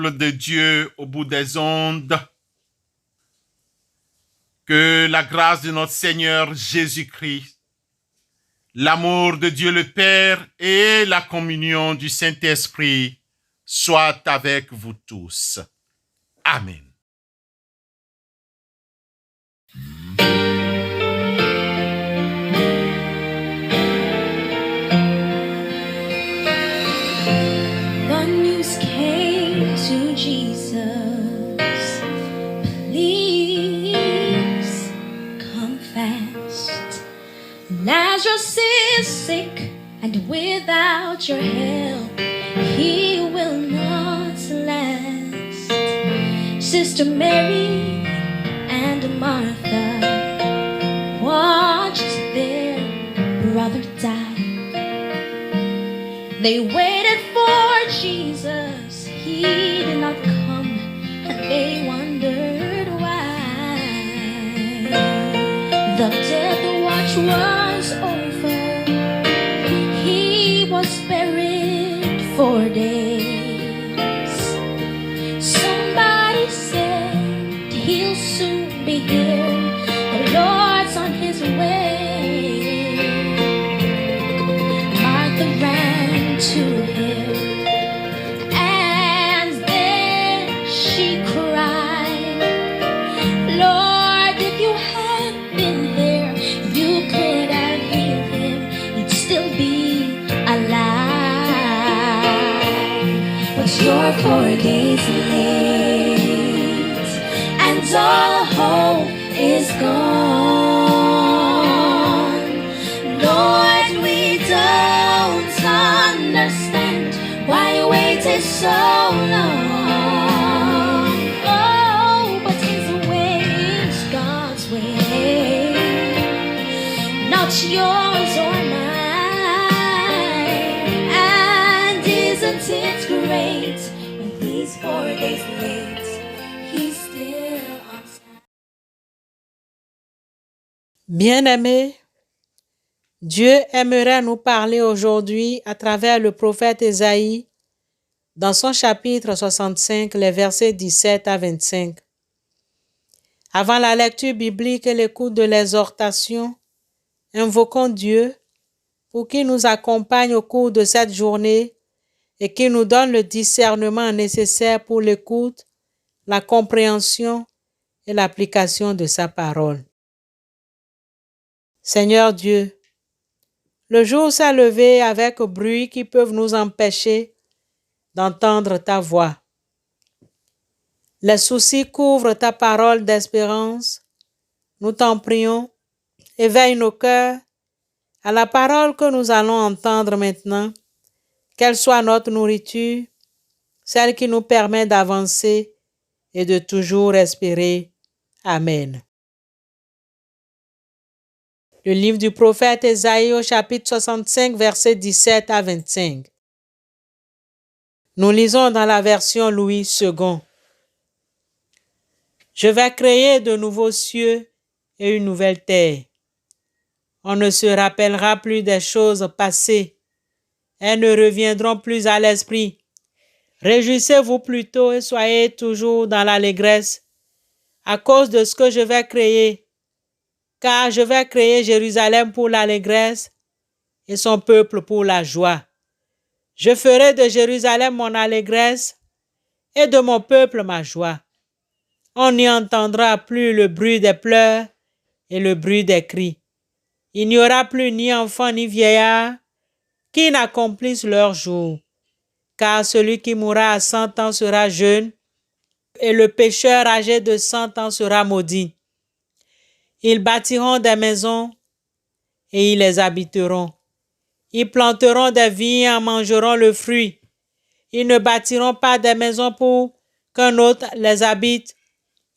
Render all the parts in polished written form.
peuple de Dieu au bout des ondes, que la grâce de notre Seigneur Jésus-Christ, l'amour de Dieu le Père et la communion du Saint-Esprit soient avec vous tous. Amen. The news came to Jesus. Please come fast. Lazarus is sick, and without your help, he will not last. Sister Mary and Martha watched their brother die. They waited for Jesus, he did not come, and they wondered why. The death watch was over, he was buried 4 days. Somebody said he'll soon be here, the Lord's on his way. Martha ran to him, and then she cried, Lord, if you had been here, you could have healed him, he'd still be alive. But you're 4 days late, and all hope is gone. Lord, we don't understand why you waited so long. Oh, but his way is God's way, not yours or mine. And isn't it great when he's 4 days late, he's still on time. Bien-aimés, Dieu aimerait nous parler aujourd'hui à travers le prophète Ésaïe dans son chapitre 65, les versets 17 à 25. Avant la lecture biblique et l'écoute de l'exhortation, invoquons Dieu pour qu'il nous accompagne au cours de cette journée et qu'il nous donne le discernement nécessaire pour l'écoute, la compréhension et l'application de sa parole. Seigneur Dieu, le jour s'est levé avec bruit qui peuvent nous empêcher d'entendre ta voix. Les soucis couvrent ta parole d'espérance. Nous t'en prions, éveille nos cœurs à la parole que nous allons entendre maintenant, qu'elle soit notre nourriture, celle qui nous permet d'avancer et de toujours espérer. Amen. Le livre du prophète Ésaïe au chapitre 65, versets 17 à 25. Nous lisons dans la version Louis II. Je vais créer de nouveaux cieux et une nouvelle terre. On ne se rappellera plus des choses passées. Elles ne reviendront plus à l'esprit. Réjouissez-vous plutôt et soyez toujours dans l'allégresse à cause de ce que je vais créer. Car je vais créer Jérusalem pour l'allégresse et son peuple pour la joie. Je ferai de Jérusalem mon allégresse et de mon peuple ma joie. On n'y entendra plus le bruit des pleurs et le bruit des cris. Il n'y aura plus ni enfants ni vieillards qui n'accomplissent leur jour. Car celui qui mourra à 100 ans sera jeune et le pécheur âgé de 100 ans sera maudit. Ils bâtiront des maisons et ils les habiteront. Ils planteront des vignes et en mangeront le fruit. Ils ne bâtiront pas des maisons pour qu'un autre les habite.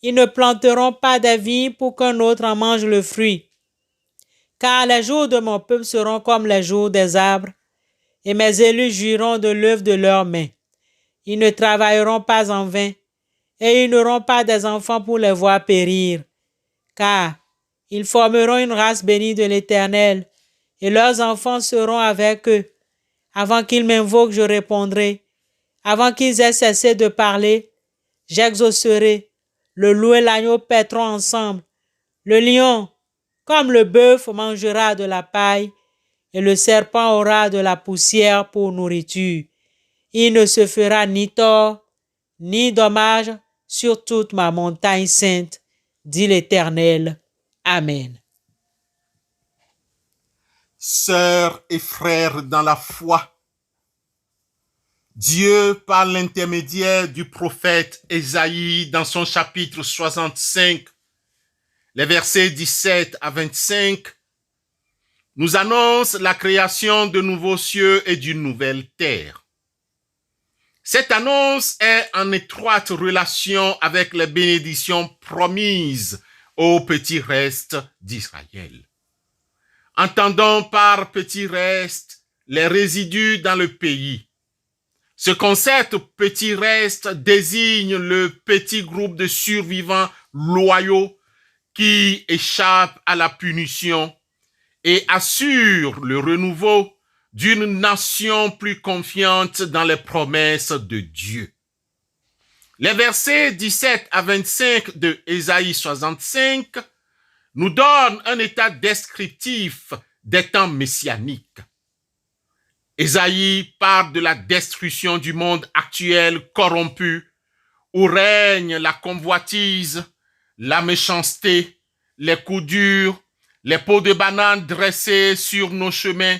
Ils ne planteront pas des vignes pour qu'un autre en mange le fruit. Car les jours de mon peuple seront comme les jours des arbres, et mes élus jouiront de l'œuvre de leurs mains. Ils ne travailleront pas en vain, et ils n'auront pas des enfants pour les voir périr. Car ils formeront une race bénie de l'Éternel, et leurs enfants seront avec eux. Avant qu'ils m'invoquent, je répondrai. Avant qu'ils aient cessé de parler, j'exaucerai. Le loup et l'agneau paîtront ensemble. Le lion, comme le bœuf, mangera de la paille, et le serpent aura de la poussière pour nourriture. Il ne se fera ni tort, ni dommage sur toute ma montagne sainte, dit l'Éternel. Amen. Sœurs et frères dans la foi, Dieu, par l'intermédiaire du prophète Ésaïe, dans son chapitre 65, les versets 17 à 25, nous annonce la création de nouveaux cieux et d'une nouvelle terre. Cette annonce est en étroite relation avec les bénédictions promises au petit reste d'Israël. Entendons par petit reste les résidus dans le pays. Ce concept petit reste désigne le petit groupe de survivants loyaux qui échappent à la punition et assure le renouveau d'une nation plus confiante dans les promesses de Dieu. Les versets 17 à 25 de Ésaïe 65 nous donnent un état descriptif des temps messianiques. Ésaïe parle de la destruction du monde actuel corrompu, où règne la convoitise, la méchanceté, les coups durs, les peaux de banane dressées sur nos chemins,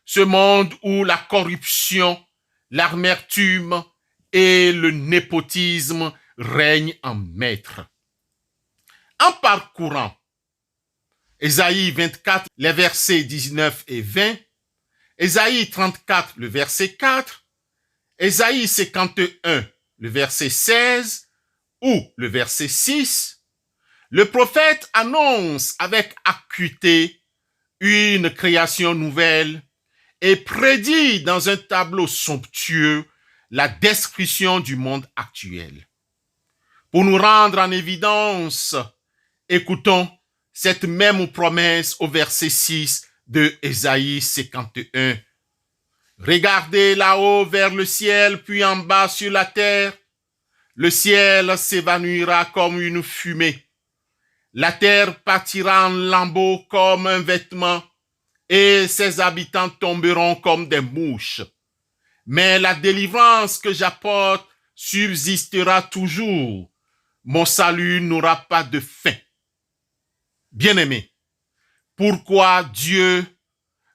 ce monde où la corruption, l'amertume et le népotisme règnent en maître. En parcourant Ésaïe 24, les versets 19 et 20, Ésaïe 34, le verset 4, Ésaïe 51, le verset 16 ou le verset 6, le prophète annonce avec acuité une création nouvelle et prédit dans un tableau somptueux la destruction du monde actuel. Pour nous rendre en évidence, écoutons cette même promesse au verset 6 de Ésaïe 51. Regardez là-haut vers le ciel, puis en bas sur la terre. Le ciel s'évanouira comme une fumée. La terre partira en lambeaux comme un vêtement, et ses habitants tomberont comme des mouches. Mais la délivrance que j'apporte subsistera toujours. Mon salut n'aura pas de fin. Bien-aimés, pourquoi Dieu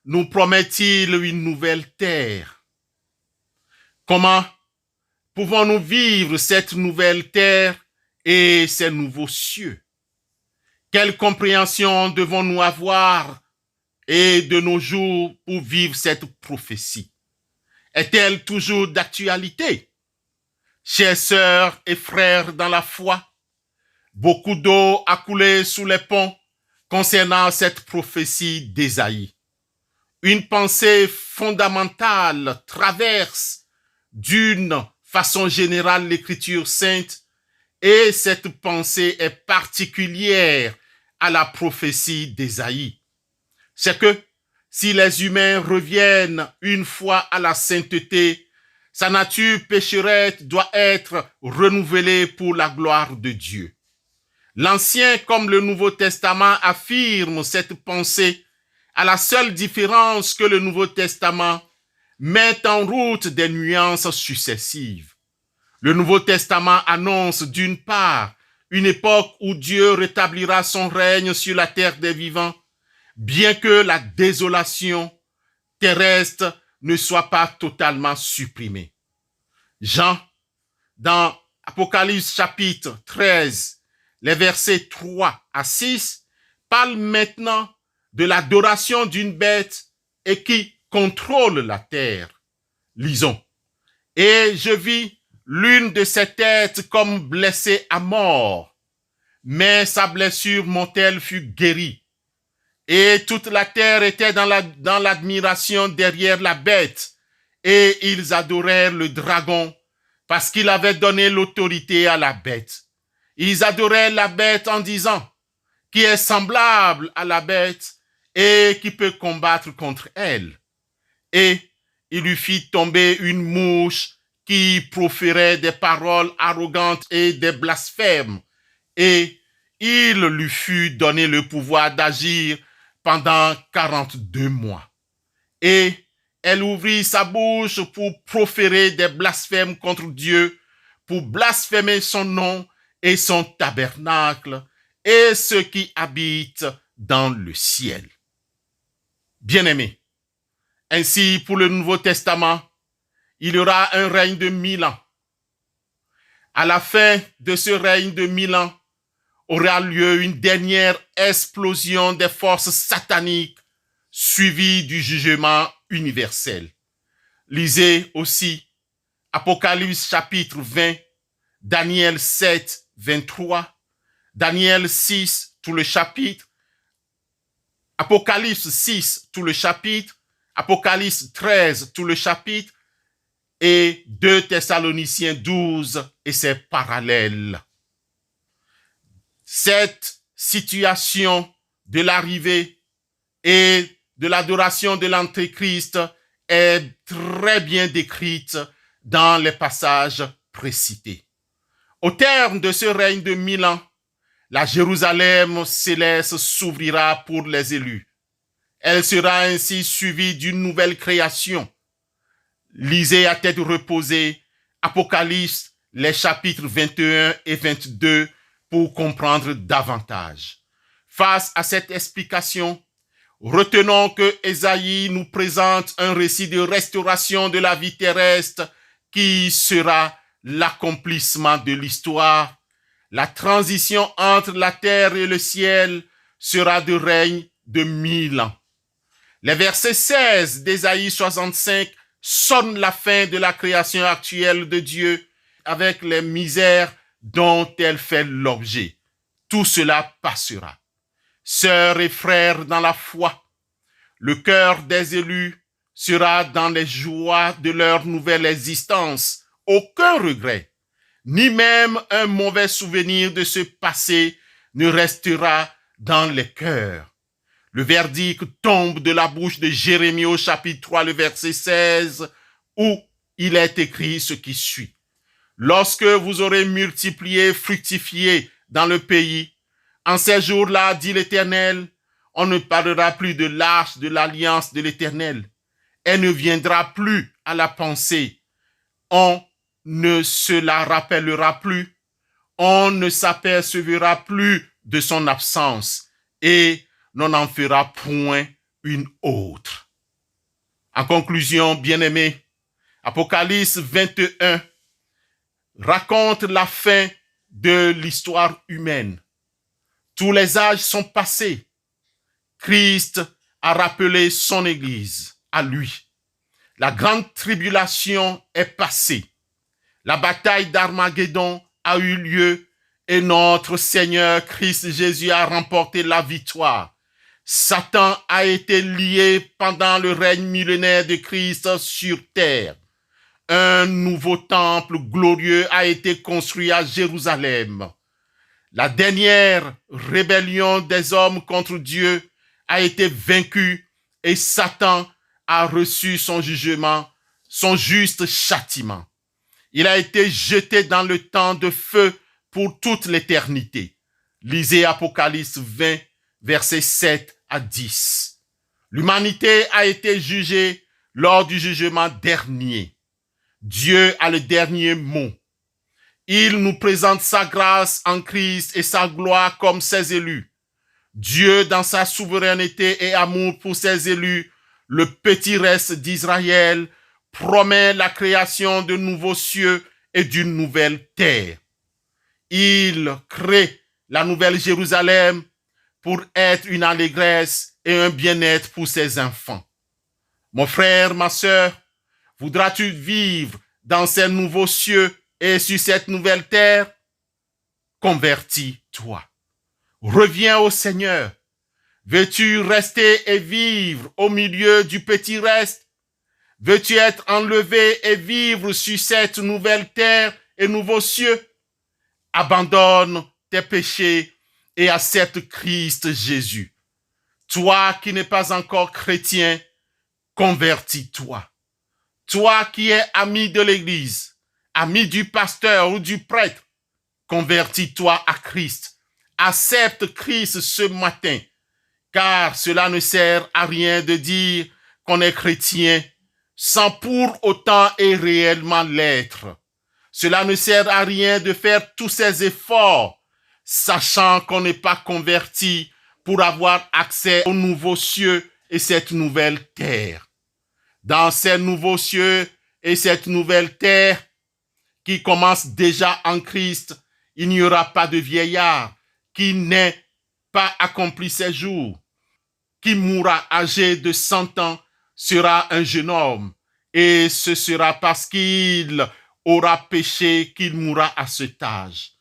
nous promet-il une nouvelle terre? Comment pouvons-nous vivre cette nouvelle terre et ces nouveaux cieux? Quelle compréhension devons-nous avoir et de nos jours pour vivre cette prophétie? Est-elle toujours d'actualité? Chers sœurs et frères dans la foi, beaucoup d'eau a coulé sous les ponts concernant cette prophétie d'Ésaïe. Une pensée fondamentale traverse d'une façon générale l'Écriture sainte et cette pensée est particulière à la prophétie d'Ésaïe. C'est que si les humains reviennent une fois à la sainteté, sa nature pécheresse doit être renouvelée pour la gloire de Dieu. L'Ancien comme le Nouveau Testament affirment cette pensée, à la seule différence que le Nouveau Testament met en route des nuances successives. Le Nouveau Testament annonce d'une part une époque où Dieu rétablira son règne sur la terre des vivants, bien que la désolation terrestre ne soit pas totalement supprimée. Jean, dans Apocalypse chapitre 13, les versets 3 à 6, parle maintenant de l'adoration d'une bête et qui contrôle la terre. Lisons. Et je vis l'une de ses têtes comme blessée à mort, mais sa blessure mortelle fut guérie. Et toute la terre était dans l'admiration derrière la bête, et ils adorèrent le dragon, parce qu'il avait donné l'autorité à la bête. Ils adoraient la bête en disant, qui est semblable à la bête et qui peut combattre contre elle. Et il lui fit tomber une mouche qui proférait des paroles arrogantes et des blasphèmes, et il lui fut donné le pouvoir d'agir pendant 42 mois. Et elle ouvrit sa bouche pour proférer des blasphèmes contre Dieu, pour blasphémer son nom et son tabernacle et ceux qui habitent dans le ciel. Bien-aimés, ainsi pour le Nouveau Testament, il y aura un règne de 1000 ans. À la fin de ce règne de 1000 ans, aura lieu une dernière explosion des forces sataniques suivie du jugement universel. Lisez aussi Apocalypse chapitre 20, Daniel 7, 23, Daniel 6, tout le chapitre, Apocalypse 6, tout le chapitre, Apocalypse 13, tout le chapitre, et 2 Thessaloniciens 12 et ses parallèles. Cette situation de l'arrivée et de l'adoration de l'Antéchrist est très bien décrite dans les passages précités. Au terme de ce règne de 1000 ans, la Jérusalem céleste s'ouvrira pour les élus. Elle sera ainsi suivie d'une nouvelle création. Lisez à tête reposée Apocalypse, les chapitres 21 et 22 pour comprendre davantage. Face à cette explication, retenons que Ésaïe nous présente un récit de restauration de la vie terrestre qui sera l'accomplissement de l'histoire. La transition entre la terre et le ciel sera de règne de 1000 ans. Les versets 16 d'Ésaïe 65 sonnent la fin de la création actuelle de Dieu avec les misères dont elle fait l'objet. Tout cela passera. Sœurs et frères dans la foi, le cœur des élus sera dans les joies de leur nouvelle existence. Aucun regret, ni même un mauvais souvenir de ce passé ne restera dans les cœurs. Le verdict tombe de la bouche de Jérémie au chapitre 3, le verset 16, où il est écrit ce qui suit. Lorsque vous aurez multiplié, fructifié dans le pays, en ces jours-là, dit l'Éternel, on ne parlera plus de l'arche de l'alliance de l'Éternel. Elle ne viendra plus à la pensée. On ne se la rappellera plus. On ne s'apercevra plus de son absence et l'on n'en fera point une autre. En conclusion, bien-aimés, Apocalypse 21 raconte la fin de l'histoire humaine. Tous les âges sont passés. Christ a rappelé son Église à lui. La grande tribulation est passée. La bataille d'Armageddon a eu lieu et notre Seigneur Christ Jésus a remporté la victoire. Satan a été lié pendant le règne millénaire de Christ sur terre. Un nouveau temple glorieux a été construit à Jérusalem. La dernière rébellion des hommes contre Dieu a été vaincue et Satan a reçu son jugement, son juste châtiment. Il a été jeté dans le temps de feu pour toute l'éternité. Lisez Apocalypse 20, versets 7 à 10. L'humanité a été jugée lors du jugement dernier. Dieu a le dernier mot. Il nous présente sa grâce en Christ et sa gloire comme ses élus. Dieu, dans sa souveraineté et amour pour ses élus, le petit reste d'Israël, promet la création de nouveaux cieux et d'une nouvelle terre. Il crée la nouvelle Jérusalem pour être une allégresse et un bien-être pour ses enfants. Mon frère, ma sœur, voudras-tu vivre dans ces nouveaux cieux et sur cette nouvelle terre? Convertis-toi. Reviens au Seigneur. Veux-tu rester et vivre au milieu du petit reste? Veux-tu être enlevé et vivre sur cette nouvelle terre et nouveaux cieux? Abandonne tes péchés et accepte Christ Jésus. Toi qui n'es pas encore chrétien, convertis-toi. Toi qui es ami de l'Église, ami du pasteur ou du prêtre, convertis-toi à Christ. Accepte Christ ce matin, car cela ne sert à rien de dire qu'on est chrétien sans pour autant et réellement l'être. Cela ne sert à rien de faire tous ces efforts, sachant qu'on n'est pas converti pour avoir accès aux nouveaux cieux et cette nouvelle terre. Dans ces nouveaux cieux et cette nouvelle terre qui commence déjà en Christ, il n'y aura pas de vieillard qui n'ait pas accompli ses jours. Qui mourra âgé de 100 ans sera un jeune homme, et ce sera parce qu'il aura péché qu'il mourra à cet âge.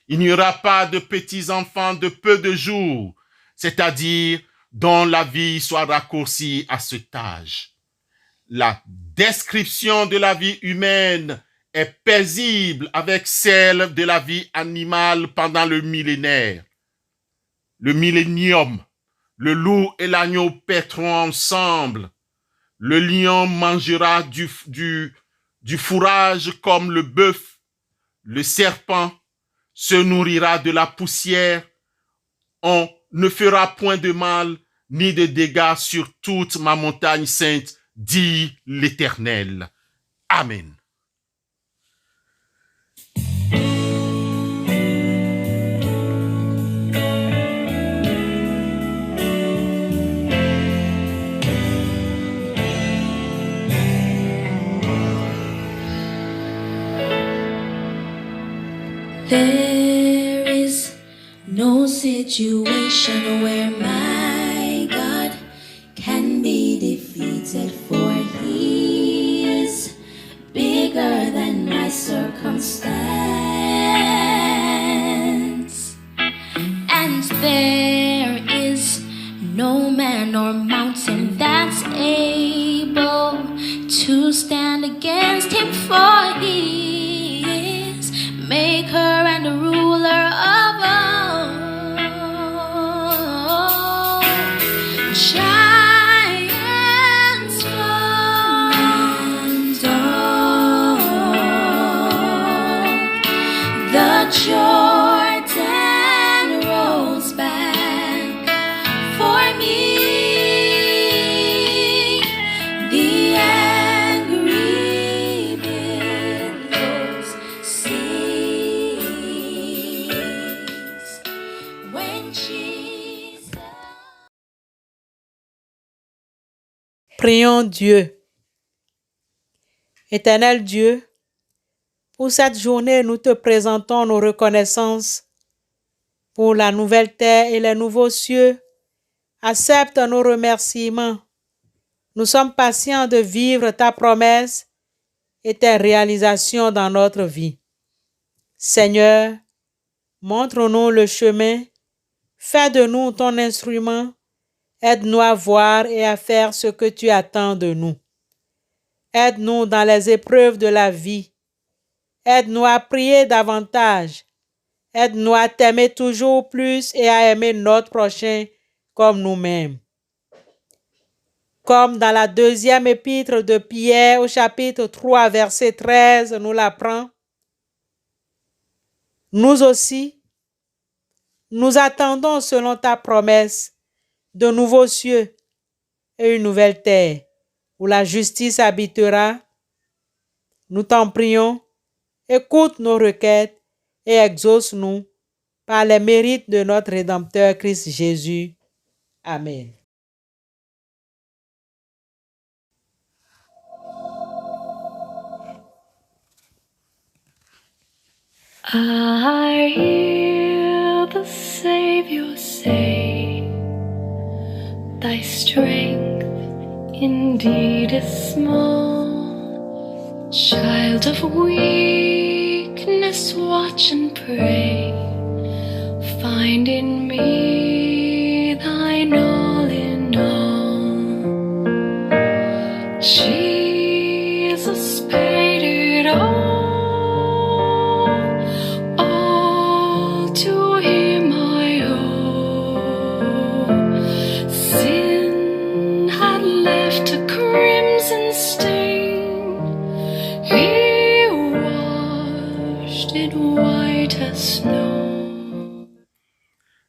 Il n'y aura pas de petits-enfants de peu de jours, c'est-à-dire dont la vie soit raccourcie à cet âge. La description de la vie humaine est paisible avec celle de la vie animale pendant le millénaire. Le millénium, le loup et l'agneau paîtront ensemble. Le lion mangera du fourrage comme le bœuf. Le serpent se nourrira de la poussière. On ne fera point de mal ni de dégâts sur toute ma montagne sainte, dit l'Éternel. Amen. There is no situation where my God can be defeated, for He is bigger than my circumstance. And there is no man or mountain that's able to stand against Him, for He is Maker and the ruler of all. Giants fall and all. The Jordan rolls back for me. The angry billows cease when Jesus. Prions Dieu. Éternel Dieu, pour cette journée, nous te présentons nos reconnaissances pour la nouvelle terre et les nouveaux cieux. Accepte nos remerciements. Nous sommes patients de vivre ta promesse et tes réalisations dans notre vie. Seigneur, montre-nous le chemin. Fais de nous ton instrument. Aide-nous à voir et à faire ce que tu attends de nous. Aide-nous dans les épreuves de la vie. Aide-nous à prier davantage. Aide-nous à t'aimer toujours plus et à aimer notre prochain comme nous-mêmes. Comme dans la deuxième épître de Pierre au chapitre 3, verset 13, nous l'apprend. Nous aussi, nous attendons selon ta promesse de nouveaux cieux et une nouvelle terre où la justice habitera. Nous t'en prions, écoute nos requêtes et exauce-nous par les mérites de notre Rédempteur Christ Jésus. Amen. I hear the Savior say, thy strength indeed is small. Child of weakness, watch and pray. Find in me thine all in all. Jesus paid it all to him I owe. Sin had left a crimson stain. He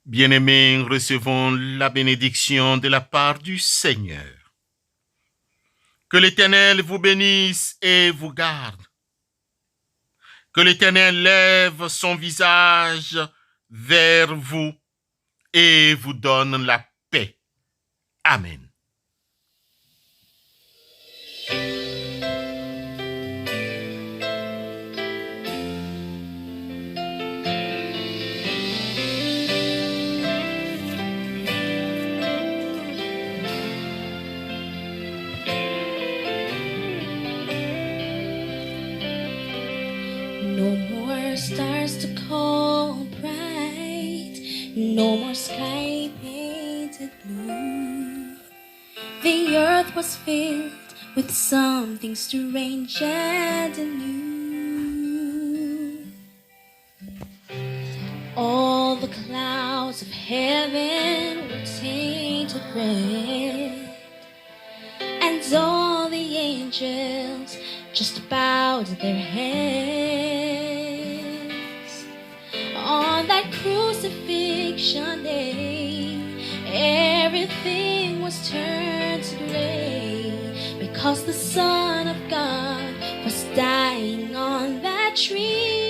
Bien-aimés, recevons la bénédiction de la part du Seigneur. Que l'Éternel vous bénisse et vous garde. Que l'Éternel lève son visage vers vous et vous donne la paix. Amen. No more stars to call bright, no more sky painted blue. The earth was filled with something strange and new. All the clouds of heaven were tainted red, and all the angels just bowed their heads. On that crucifixion day, everything was turned to gray, because the Son of God was dying on that tree.